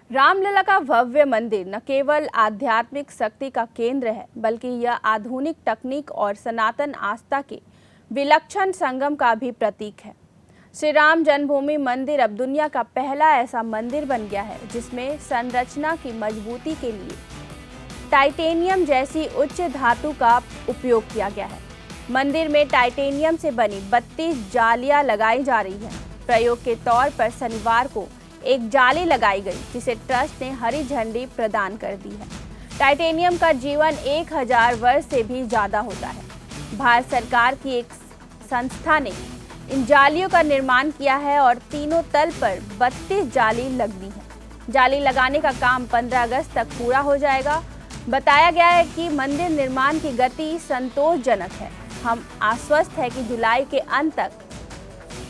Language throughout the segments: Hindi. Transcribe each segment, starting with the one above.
रामलला का भव्य मंदिर न केवल आध्यात्मिक शक्ति का केंद्र है, बल्कि यह आधुनिक तकनीक और सनातन आस्था के विलक्षण संगम का भी प्रतीक है। श्री राम जन्मभूमि मंदिर अब दुनिया का पहला ऐसा मंदिर बन गया है जिसमें संरचना की मजबूती के लिए टाइटेनियम जैसी उच्च धातु का उपयोग किया गया है। मंदिर में टाइटेनियम से बनी 32 जालियां लगाई जा रही हैं। प्रयोग के तौर पर शनिवार को एक जाली लगाई गई, जिसे ट्रस्ट ने हरी झंडी प्रदान कर दी है। टाइटेनियम का जीवन 1000 वर्ष से भी ज़्यादा होता है। भारत सरकार की एक संस्था ने इन जालियों का निर्माण किया है और तीनों तल पर 32 जाली लगनी है। जाली लगाने का काम 15 अगस्त तक पूरा हो जाएगा। बताया गया है कि मंदिर निर्माण की गति संतोषजनक है। हम आश्वस्त हैं कि जुलाई के अंत तक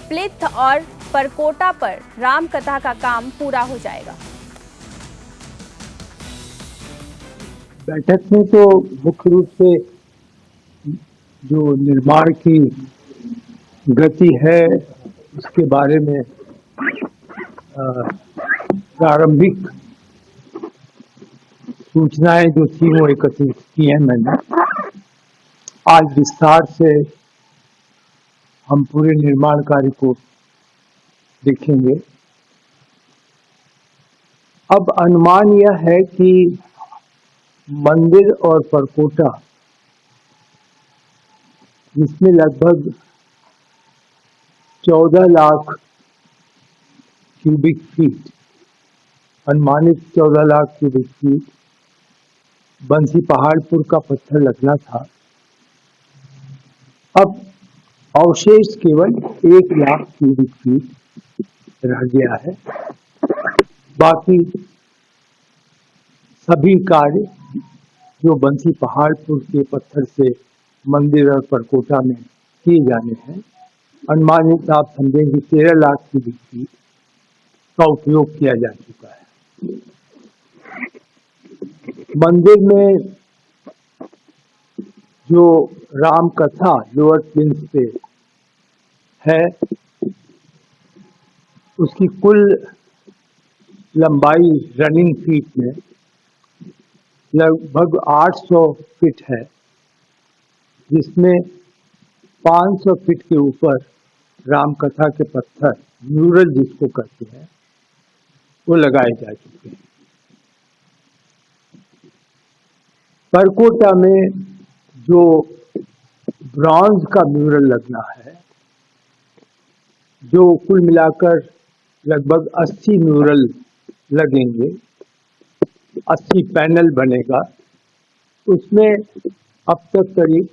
प्लिथ और परकोटा पर राम कथा का काम पूरा हो जाएगा। बैठक में तो मुख्य रूप से जो निर्माण की गति है उसके बारे में प्रारंभिक सूचनाएं जो थी वो एकत्रित की हैं मैंने। आज विस्तार से हम पूरे निर्माण कार्य को देखेंगे। अब अनुमान यह है कि मंदिर और परकोटा, जिसमें लगभग 14 लाख क्यूबिक फीट, अनुमानित 14 लाख क्यूबिक फीट बंसी पहाड़पुर का पत्थर लगना था। अब अवशेष केवल 1 लाख क्यूबिक फीट रह गया है। बाकी सभी कार्य जो बंसी पहाड़पुर के पत्थर से मंदिर और परकोटा में किए जाने हैं, अनुमानित आप समझेंगे 13 लाख क्यूबिक फीट का उपयोग किया जा चुका है। मंदिर में जो राम कथा लोअर प्लिंथ पे है, उसकी कुल लंबाई रनिंग फीट में लगभग 800 फीट है, जिसमें 500 फीट के ऊपर राम कथा के पत्थर, म्यूरल जिसको कहते हैं, वो लगाए जा चुके हैं। परकोटा में जो ब्रॉन्ज का म्यूरल लगना है, जो कुल मिलाकर लगभग 80 म्यूरल लगेंगे, 80 पैनल बनेगा, उसमें अब तक करीब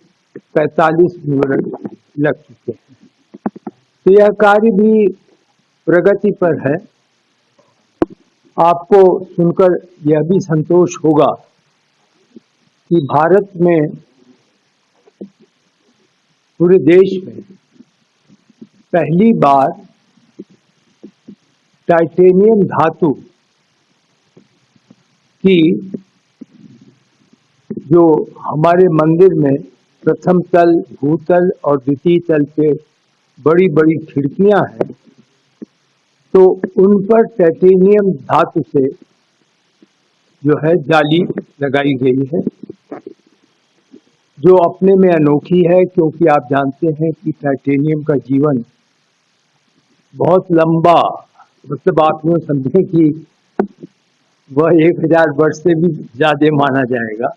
45 म्यूरल लग चुके हैं। तो यह कार्य भी प्रगति पर है। आपको सुनकर यह भी संतोष होगा कि भारत में, पूरे देश में पहली बार टाइटेनियम धातु की जो हमारे मंदिर में प्रथम तल, भूतल और द्वितीय तल पे बड़ी बड़ी खिड़कियां हैं, तो उन पर टाइटेनियम धातु से जो है जाली लगाई गई है, जो अपने में अनोखी है, क्योंकि आप जानते हैं कि टाइटेनियम का जीवन बहुत लंबा, मतलब आप यूँ समझें कि वह 1000 वर्ष से भी ज़्यादा माना जाएगा।